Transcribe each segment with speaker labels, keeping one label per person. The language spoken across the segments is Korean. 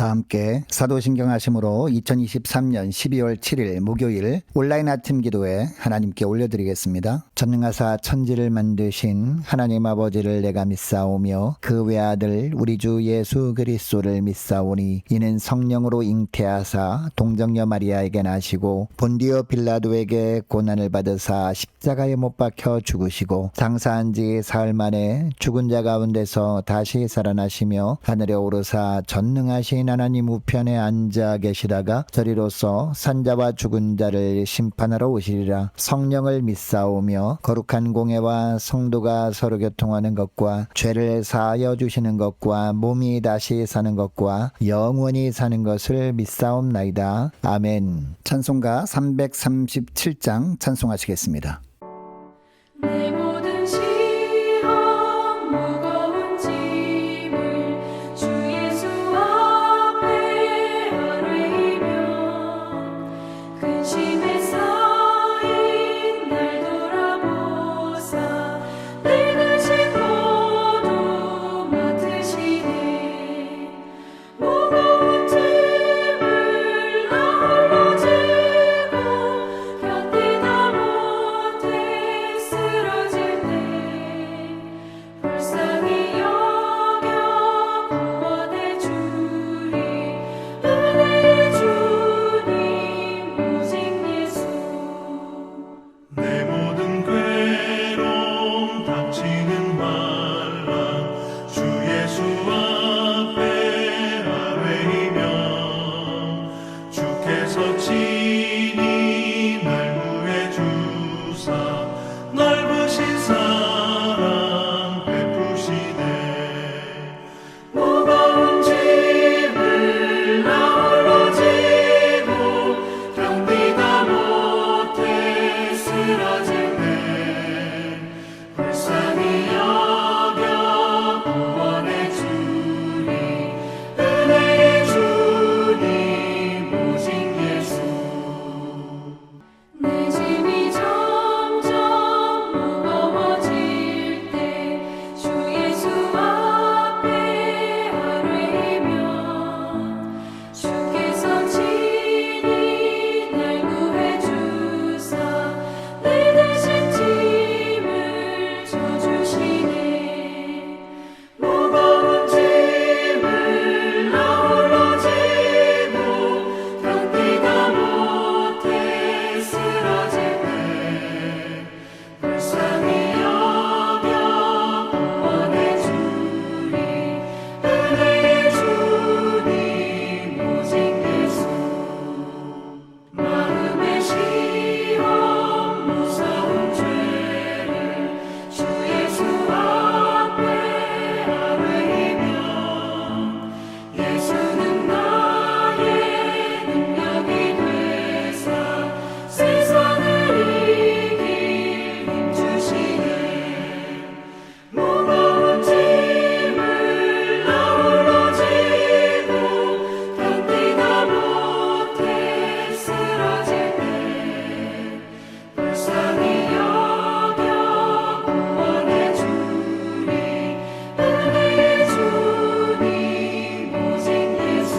Speaker 1: 다 함께 사도신경 하심으로 2023년 12월 7일 목요일 온라인 아침 기도에 하나님께 올려드리겠습니다. 전능하사 천지를 만드신 하나님 아버지를 내가 믿사오며 그 외아들 우리 주 예수 그리스도를 믿사오니 이는 성령으로 잉태하사 동정녀 마리아에게 나시고 본디오 빌라도에게 고난을 받으사 십자가에 못 박혀 죽으시고 장사한 지 사흘 만에 죽은 자 가운데서 다시 살아나시며 하늘에 오르사 전능하신 하나님 우편에 앉아 계시다가 저리로서 산자와 죽은 자를 심판하러 오시리라. 성령을 믿사오며 거룩한 공예와 성도가 서로 교통하는 것과 죄를 사하여 주시는 것과 몸이 다시 사는 것과 영원히 사는 것을 믿사옵나이다. 아멘. 찬송가 337장 찬송하시겠습니다.
Speaker 2: 내 모든 시험 무거운 짐을 주 예수 앞에 아뢰이며 근심에 쌓인 날 돌아보사 내 근심 모두 맡으시네. 무거운 짐을 나 홀로 지고 견디다 못해 쓰러질 때 불쌍히 여겨 구원해 주리. 은혜의 주님 오직 예수.
Speaker 3: 내 모든 괴로움 닥치는 환란 주 예수 앞에 아뢰이며 주께서 친히 날 구해 주사 넓으신 사랑 베푸시네.
Speaker 2: 무거운 짐을 나 홀로 지고 견디다 못해 쓰러질 때 불쌍히 여겨 구원해 주리. 은혜의 주님 오직 예수. 내 짐이 점점 무거워질 때 주 예수 앞에 아뢰이며 주께서 친히 날 구해 주사 내 대신 짐을 져주시네. 무거운 짐을 나 홀로 지고 견디다 못해 쓰러질 때 불쌍히 여겨 구원해 주리. 은혜의 주님 오직 예수. 마음의 시험 무서운 죄를 주 예수 앞에 아뢰이며 예수는 나의 능력이 되사 세상을 이길 힘 주시네. 무거운 짐을 나 홀로 지고 견디다 못해 쓰러질 때 불쌍히 여겨 구원해 주리. 은혜의 주님 오직 예수.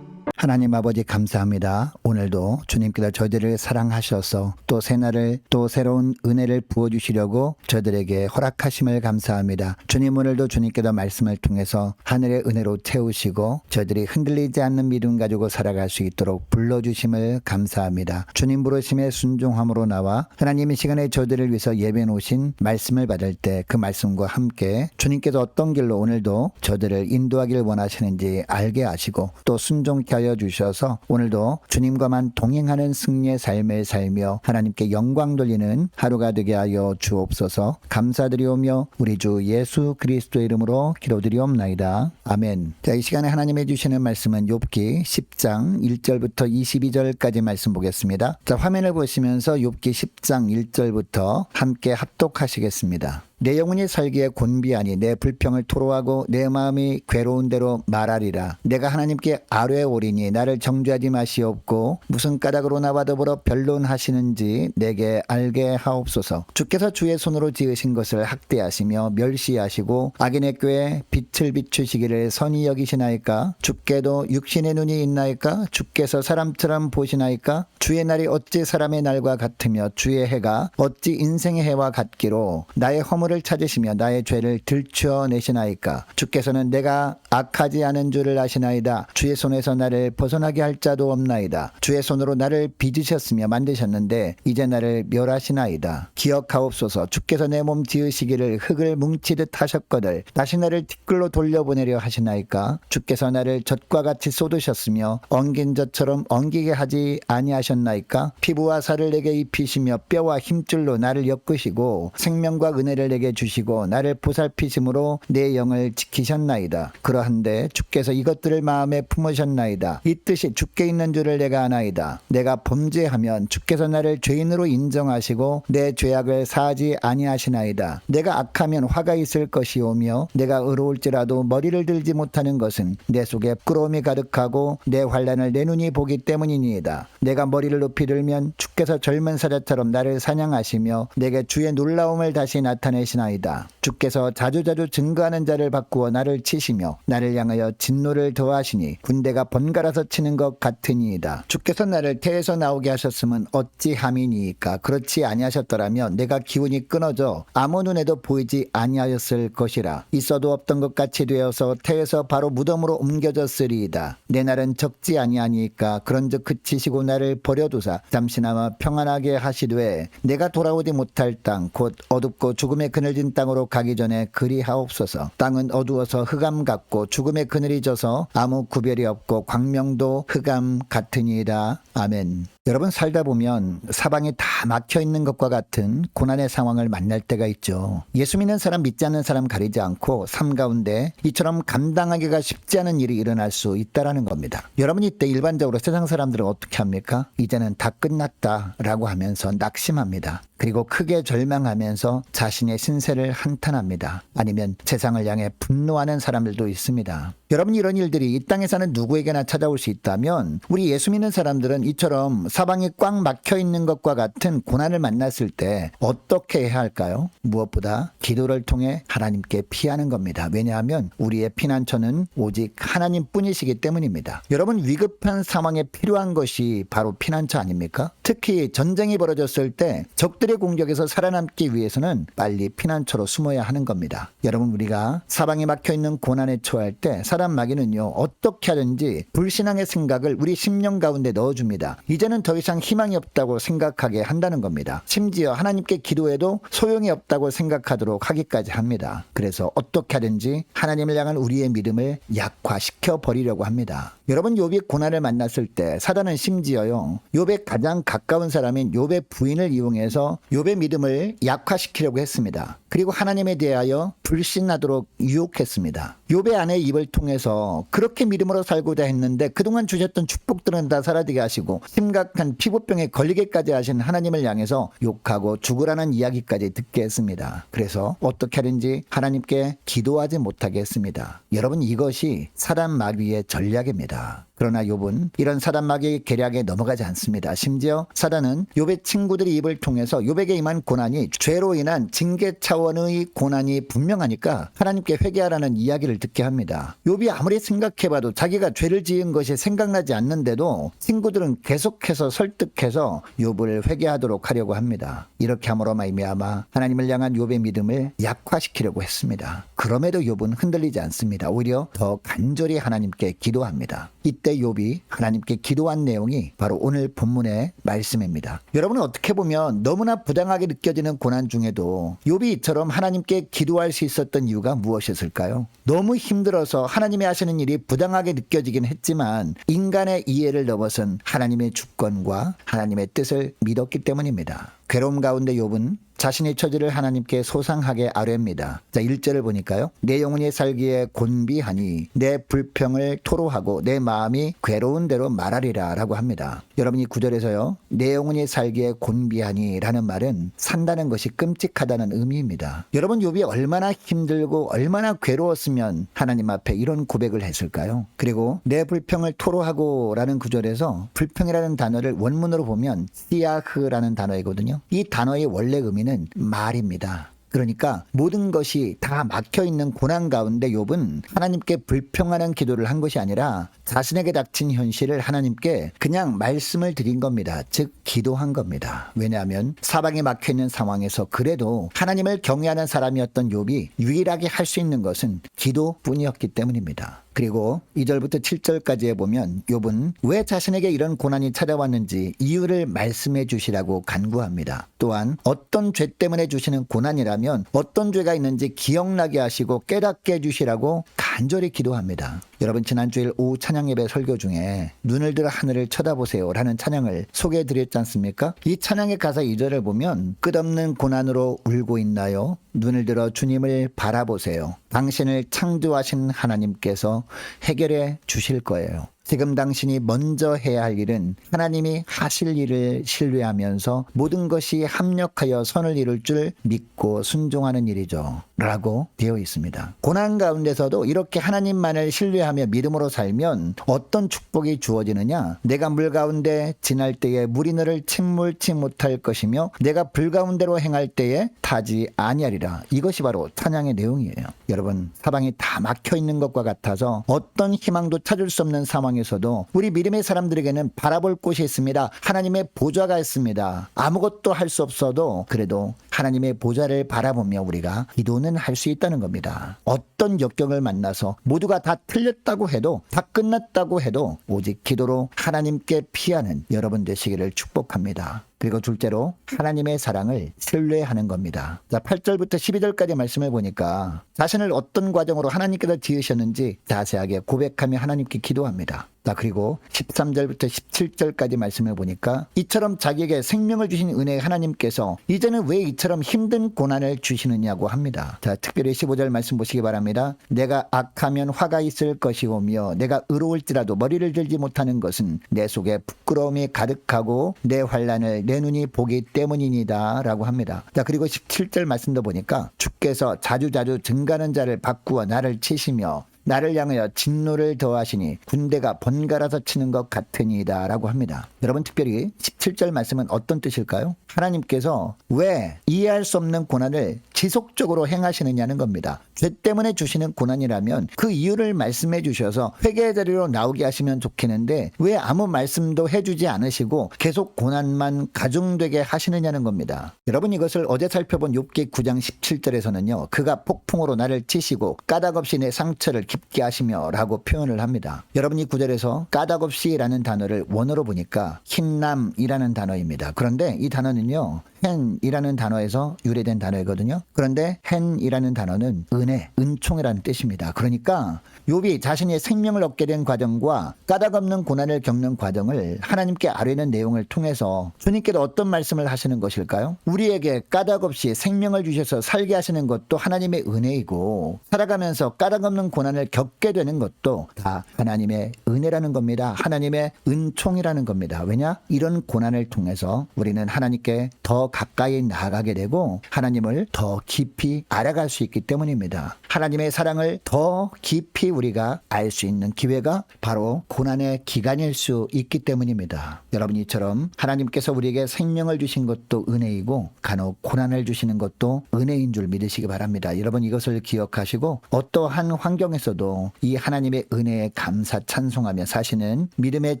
Speaker 1: 하나님 아버지 감사합니다. 오늘도 주님께서 저희들을 사랑하셔서 또 새날을 또 새로운 은혜를 부어주시려고 저희들에게 허락하심을 감사합니다. 주님 오늘도 주님께서 말씀을 통해서 하늘의 은혜로 채우시고 저희들이 흔들리지 않는 믿음 가지고 살아갈 수 있도록 불러주심을 감사합니다. 주님 부르심에 순종함으로 나와 하나님의 시간에 저희들을 위해서 예배 놓으신 말씀을 받을 때 그 말씀과 함께 주님께서 어떤 길로 오늘도 저희들을 인도하길 원하시는지 알게 하시고 또 순종케 하여 주셔서 오늘도 주님과만 동행하는 승리의 삶을 살며 하나님께 영광 돌리는 하루가 되게 하여 주옵소서. 감사드리오며 우리 주 예수 그리스도의 이름으로 기도드리옵나이다. 아멘. 자, 이 시간에 하나님이 주시는 말씀은 욥기 10장 1절부터 22절까지 말씀 보겠습니다. 자, 화면을 보시면서 욥기 10장 1절부터 함께 합독하시겠습니다. 내 영혼이 살기에 곤비하니 내 불평을 토로하고 내 마음이 괴로운 대로 말하리라. 내가 하나님께 아뢰오리니 나를 정죄하지 마시옵고 무슨 까닭으로 나와 더불어 변론하시는지 내게 알게 하옵소서. 주께서 주의 손으로 지으신 것을 학대하시며 멸시하시고 악인의 꾀에 빛을 비추시기를 선히 여기시나이까? 주께도 육신의 눈이 있나이까? 주께서 사람처럼 보시나이까? 주의 날이 어찌 사람의 날과 같으며 주의 해가 어찌 인생의 해와 같기로 나의 허물을 찾으시며 나의 죄를 들추어내시나이까? 주께서는 내가 악하지 않은 줄을 아시나이다. 주의 손에서 나를 벗어나게 할 자도 없나이다. 주의 손으로 나를 빚으셨으며 만드셨는데 이제 나를 멸하시나이다. 기억하옵소서. 주께서 내 몸 지으시기를 흙을 뭉치듯 하셨거늘 다시 나를 티끌로 돌려보내려 하시나이까? 주께서 나를 젖과 같이 쏟으셨으며 엉긴 젖처럼 엉기게 하지 아니하셨나이까? 피부와 살을 내게 입히시며 뼈와 힘줄로 나를 엮으시고 생명과 은혜를 내게 주시고 나를 보살피심으로 내 영을 지키셨나이다. 그러한데 주께서 이것들을 마음에 품으셨나이다. 이 뜻이 주께 있는 줄을 내가 아나이다. 내가 범죄하면 주께서 나를 죄인으로 인정하시고 내 죄악을 사하지 아니하시나이다. 내가 악하면 화가 있을 것이오며 내가 의로울지라도 머리를 들지 못하는 것은 내 속에 부끄러움이 가득하고 내 환난을 내 눈이 보기 때문이니이다. 내가 머리를 높이 들면 주께서 젊은 사자처럼 나를 사냥하시며 내게 주의 놀라움을 다시 나타내시나이다. 주께서 자주자주 증거하는 자를 바꾸어 나를 치시며 나를 향하여 진노를 더하시니 군대가 번갈아서 치는 것 같으니이다. 주께서 나를 태에서 나오게 하셨으면 어찌함이니이까? 그렇지 아니하셨더라면 내가 기운이 끊어져 아무 눈에도 보이지 아니하였을 것이라. 있어도 없던 것 같이 되어서 태에서 바로 무덤으로 옮겨졌으리이다. 내 날은 적지 아니하니까 그런즉 그치시고 나를 버려두사 잠시나마 평안하게 하시되 내가 돌아오지 못할 땅 곧 어둡고 죽음의 그늘진 땅으로 가기 전에 그리하옵소서. 땅은 어두워서 흑암 같고 죽음의 그늘이 져서 아무 구별이 없고 광명도 흑암 같으니이다. 아멘. 여러분, 살다 보면 사방이 다 막혀 있는 것과 같은 고난의 상황을 만날 때가 있죠. 예수 믿는 사람 믿지 않는 사람 가리지 않고 삶 가운데 이처럼 감당하기가 쉽지 않은 일이 일어날 수 있다라는 겁니다. 여러분, 이때 일반적으로 세상 사람들은 어떻게 합니까? 이제는 다 끝났다라고 하면서 낙심합니다. 그리고 크게 절망하면서 자신의 신세를 한탄합니다. 아니면 세상을 향해 분노하는 사람들도 있습니다. 여러분, 이런 일들이 이 땅에 사는 누구에게나 찾아올 수 있다면 우리 예수 믿는 사람들은 이처럼 사방이 꽉 막혀 있는 것과 같은 고난을 만났을 때 어떻게 해야 할까요? 무엇보다 기도를 통해 하나님께 피하는 겁니다. 왜냐하면 우리의 피난처는 오직 하나님뿐이시기 때문입니다. 여러분, 위급한 상황에 필요한 것이 바로 피난처 아닙니까? 특히 전쟁이 벌어졌을 때 적들의 공격에서 살아남기 위해서는 빨리 피난처로 숨어야 하는 겁니다. 여러분, 우리가 사방이 막혀 있는 고난에 처할 때 사단 마귀는요, 어떻게 하든지 불신앙의 생각을 우리 심령 가운데 넣어줍니다. 이제는 더 이상 희망이 없다고 생각하게 한다는 겁니다. 심지어 하나님께 기도해도 소용이 없다고 생각하도록 하기까지 합니다. 그래서 어떻게 하든지 하나님을 향한 우리의 믿음을 약화시켜 버리려고 합니다. 여러분, 욥이 고난을 만났을 때 사단은 심지어요, 욥의 가장 가까운 사람인 욥의 부인을 이용해서 욥의 믿음을 약화시키려고 했습니다. 그리고 하나님에 대하여 불신하도록 유혹했습니다. 욥의 아내의 입을 통해서 그렇게 믿음으로 살고자 했는데 그동안 주셨던 축복들은 다 사라지게 하시고 심각한 피부병에 걸리게까지 하신 하나님을 향해서 욕하고 죽으라는 이야기까지 듣게 했습니다. 그래서 어떻게 하든지 하나님께 기도하지 못하게 했습니다. 여러분, 이것이 사단 마귀의 전략입니다. 그러나 욥은 이런 사단 마귀의 계략에 넘어가지 않습니다. 심지어 사단은 욥의 친구들의 입을 통해서 욥에게 임한 고난이 죄로 인한 징계 차원의 고난이 분명하니까 하나님께 회개하라는 이야기를 듣게 합니다. 욥이 아무리 생각해봐도 자기가 죄를 지은 것이 생각나지 않는데도 친구들은 계속해서 설득해서 욥을 회개하도록 하려고 합니다. 이렇게 함으로 말미암아 하나님을 향한 욥의 믿음을 약화시키려고 했습니다. 그럼에도 욥은 흔들리지 않습니다. 오히려 더 간절히 하나님께 기도합니다. 이때 욥이 하나님께 기도한 내용이 바로 오늘 본문의 말씀입니다. 여러분은 어떻게 보면 너무나 부당하게 느껴지는 고난 중에도 욥이 이처럼 하나님께 기도할 수 있었던 이유가 무엇이었을까요? 너무 힘들어서 하나님이 하시는 일이 부당하게 느껴지긴 했지만 인간의 이해를 넘어선 하나님의 주권과 하나님의 뜻을 믿었기 때문입니다. 괴로움 가운데 욥은 자신의 처지를 하나님께 소상하게 아뢰입니다. 자, 1절을 보니까요. 내 영혼이 살기에 곤비하니 내 불평을 토로하고 내 마음이 괴로운 대로 말하리라 라고 합니다. 여러분이 9절에서요. 내 영혼이 살기에 곤비하니 라는 말은 산다는 것이 끔찍하다는 의미입니다. 여러분 욥이 얼마나 힘들고 얼마나 괴로웠으면 하나님 앞에 이런 고백을 했을까요? 그리고 내 불평을 토로하고 라는 구절에서 불평이라는 단어를 원문으로 보면 시야흐라는 단어이거든요. 이 단어의 원래 의미는 말입니다. 그러니까 모든 것이 다 막혀있는 고난 가운데 욥은 하나님께 불평하는 기도를 한 것이 아니라 자신에게 닥친 현실을 하나님께 그냥 말씀을 드린 겁니다. 즉 기도한 겁니다. 왜냐하면 사방이 막혀있는 상황에서 그래도 하나님을 경외하는 사람이었던 욥이 유일하게 할 수 있는 것은 기도뿐이었기 때문입니다. 그리고 2절부터 7절까지에 보면 욥은 왜 자신에게 이런 고난이 찾아왔는지 이유를 말씀해 주시라고 간구합니다. 또한 어떤 죄 때문에 주시는 고난이라면 어떤 죄가 있는지 기억나게 하시고 깨닫게 해주시라고 간절히 기도합니다. 여러분 지난주일 오후 찬양 예배 설교 중에 눈을 들어 하늘을 쳐다보세요 라는 찬양을 소개해 드렸지 않습니까? 이 찬양의 가사 2절을 보면 끝없는 고난으로 울고 있나요? 눈을 들어 주님을 바라보세요. 당신을 창조하신 하나님께서 해결해 주실 거예요. 지금 당신이 먼저 해야 할 일은 하나님이 하실 일을 신뢰하면서 모든 것이 합력하여 선을 이룰 줄 믿고 순종하는 일이죠. 라고 되어 있습니다. 고난 가운데서도 이렇게 하나님만을 신뢰하며 믿음으로 살면 어떤 축복이 주어지느냐? 내가 물 가운데 지날 때에 물이 너를 침몰치 못할 것이며 내가 불 가운데로 행할 때에 타지 아니하리라. 이것이 바로 찬양의 내용이에요. 여러분 사방이 다 막혀있는 것과 같아서 어떤 희망도 찾을 수 없는 상황에서도 우리 믿음의 사람들에게는 바라볼 곳이 있습니다. 하나님의 보좌가 있습니다. 아무것도 할 수 없어도 그래도 하나님의 보좌를 바라보며 우리가 기도는 할 수 있다는 겁니다. 어떤 역경을 만나서 모두가 다 틀렸다고 해도 다 끝났다고 해도 오직 기도로 하나님께 피하는 여러분 되시기를 축복합니다. 그리고 둘째로 하나님의 사랑을 신뢰하는 겁니다. 자, 8절부터 12절까지 말씀을 보니까 자신을 어떤 과정으로 하나님께서 지으셨는지 자세하게 고백하며 하나님께 기도합니다. 자, 그리고 13절부터 17절까지 말씀을 보니까 이처럼 자기에게 생명을 주신 은혜의 하나님께서 이제는 왜 이처럼 힘든 고난을 주시느냐고 합니다. 자, 특별히 15절 말씀 보시기 바랍니다. 내가 악하면 화가 있을 것이오며 내가 의로울지라도 머리를 들지 못하는 것은 내 속에 부끄러움이 가득하고 내 환난을 내 눈이 보기 때문이니다 라고 합니다. 자, 그리고 17절 말씀도 보니까 주께서 자주자주 증가하는 자를 바꾸어 나를 치시며 나를 향하여 진노를 더하시니 군대가 번갈아서 치는 것 같으니이다 라고 합니다. 여러분 특별히 17절 말씀은 어떤 뜻일까요? 하나님께서 왜 이해할 수 없는 고난을 지속적으로 행하시느냐는 겁니다. 죄 때문에 주시는 고난이라면 그 이유를 말씀해 주셔서 회개의 자리로 나오게 하시면 좋겠는데 왜 아무 말씀도 해주지 않으시고 계속 고난만 가중되게 하시느냐는 겁니다. 여러분 이것을 어제 살펴본 욥기 9장 17절에서는요. 그가 폭풍으로 나를 치시고 까닭없이 내 상처를 깊게 하시며 라고 표현을 합니다. 여러분 이 구절에서 까닭없이 라는 단어를 원어로 보니까 흰남이라는 단어입니다. 그런데 이 단어는요. 헨이라는 단어에서 유래된 단어이거든요. 그런데 헨이라는 단어는 은혜, 은총이라는 뜻입니다. 그러니까 욥이 자신의 생명을 얻게 된 과정과 까닭없는 고난을 겪는 과정을 하나님께 아뢰는 내용을 통해서 주님께도 어떤 말씀을 하시는 것일까요? 우리에게 까닭없이 생명을 주셔서 살게 하시는 것도 하나님의 은혜이고 살아가면서 까닭없는 고난을 겪게 되는 것도 다 하나님의 은혜라는 겁니다. 하나님의 은총이라는 겁니다. 왜냐? 이런 고난을 통해서 우리는 하나님께 더 가까이 나아가게 되고 하나님을 더 깊이 알아갈 수 있기 때문입니다. 하나님의 사랑을 더 깊이 우리가 알 수 있는 기회가 바로 고난의 기간일 수 있기 때문입니다. 여러분 이처럼 하나님께서 우리에게 생명을 주신 것도 은혜이고 간혹 고난을 주시는 것도 은혜인 줄 믿으시기 바랍니다. 여러분 이것을 기억하시고 어떠한 환경에서도 이 하나님의 은혜에 감사 찬송하며 사시는 믿음의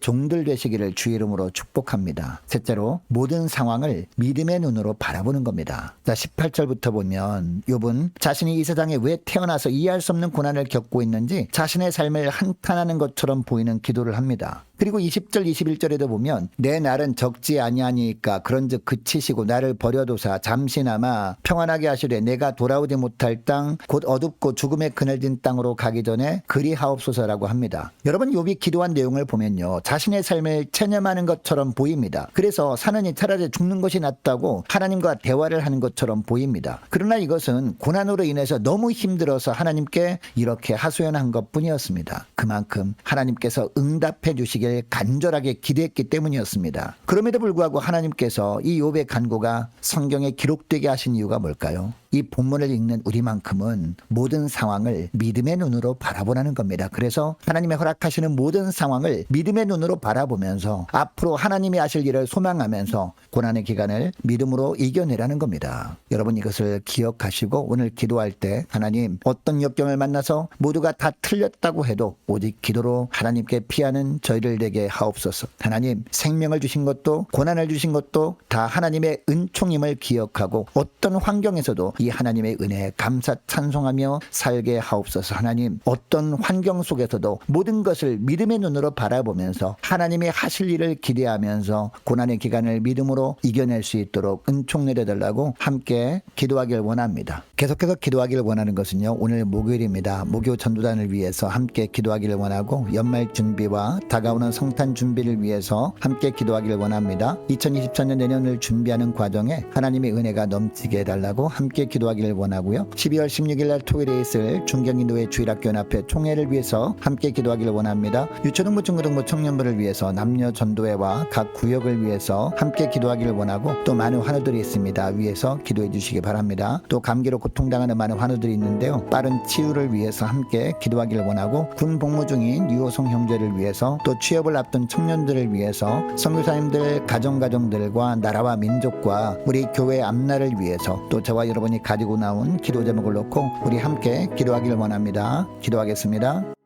Speaker 1: 종들 되시기를 주의 이름으로 축복합니다. 셋째로 모든 상황을 믿음의 눈으로 바라보는 겁니다. 자, 18절부터 보면 욥은 자신이 이 세상에 왜 태어나서 이해할 수 없는 고난을 겪고 있는지 자신의 삶을 한탄하는 것처럼 보이는 기도를 합니다. 그리고 20절 21절에도 보면 내 날은 적지 아니하니까 그런즉 그치시고 나를 버려두사 잠시나마 평안하게 하시되 내가 돌아오지 못할 땅 곧 어둡고 죽음의 그늘진 땅으로 가기 전에 그리하옵소서라고 합니다. 여러분 욥이 기도한 내용을 보면요. 자신의 삶을 체념하는 것처럼 보입니다. 그래서 사느니 차라리 죽는 것이 낫다고 하고 하나님과 대화를 하는 것처럼 보입니다. 그러나 이것은 고난으로 인해서 너무 힘들어서 하나님께 이렇게 하소연한 것뿐이었습니다. 그만큼 하나님께서 응답해 주시길 간절하게 기대했기 때문이었습니다. 그럼에도 불구하고 하나님께서 이 욥의 간구가 성경에 기록되게 하신 이유가 뭘까요? 이 본문을 읽는 우리만큼은 모든 상황을 믿음의 눈으로 바라보라는 겁니다. 그래서 하나님의 허락하시는 모든 상황을 믿음의 눈으로 바라보면서 앞으로 하나님이 하실 일을 소망하면서 고난의 기간을 믿음으로 이겨내라는 겁니다. 여러분 이것을 기억하시고 오늘 기도할 때 하나님 어떤 역경을 만나서 모두가 다 틀렸다고 해도 오직 기도로 하나님께 피하는 저희를 되게 하옵소서. 하나님 생명을 주신 것도 고난을 주신 것도 다 하나님의 은총임을 기억하고 어떤 환경에서도 이 하나님의 은혜에 감사 찬송하며 살게 하옵소서. 하나님 어떤 환경 속에서도 모든 것을 믿음의 눈으로 바라보면서 하나님이 하실 일을 기대하면서 고난의 기간을 믿음으로 이겨낼 수 있도록 은총 내려달라고 함께 기도하길 원합니다. 계속해서 기도하길 원하는 것은요, 오늘 목요일입니다. 목요 전도단을 위해서 함께 기도하기를 원하고 연말 준비와 다가오는 성탄 준비를 위해서 함께 기도하기를 원합니다. 2024년 내년을 준비하는 과정에 하나님의 은혜가 넘치게 해달라고 함께 기도하기를 원하고요. 12월 16일 날 토요일에 있을 중경인도회 주일학교연합회 총회를 위해서 함께 기도하기를 원합니다. 유초등부 중고등부 청년부를 위해서 남녀 전도회와 각 구역을 위해서 함께 기도하기를 원하고 또 많은 환우들이 있습니다. 위해서 기도해 주시기 바랍니다. 또 감기로 고통당하는 많은 환우들이 있는데요. 빠른 치유를 위해서 함께 기도하기를 원하고 군 복무 중인 유호성 형제를 위해서 또 취업을 앞둔 청년들을 위해서 선교사님들 가정들과 나라와 민족과 우리 교회 앞날을 위해서 또 저와 여러분이 가지고 나온 기도 제목을 놓고 우리 함께 기도하기를 원합니다. 기도하겠습니다.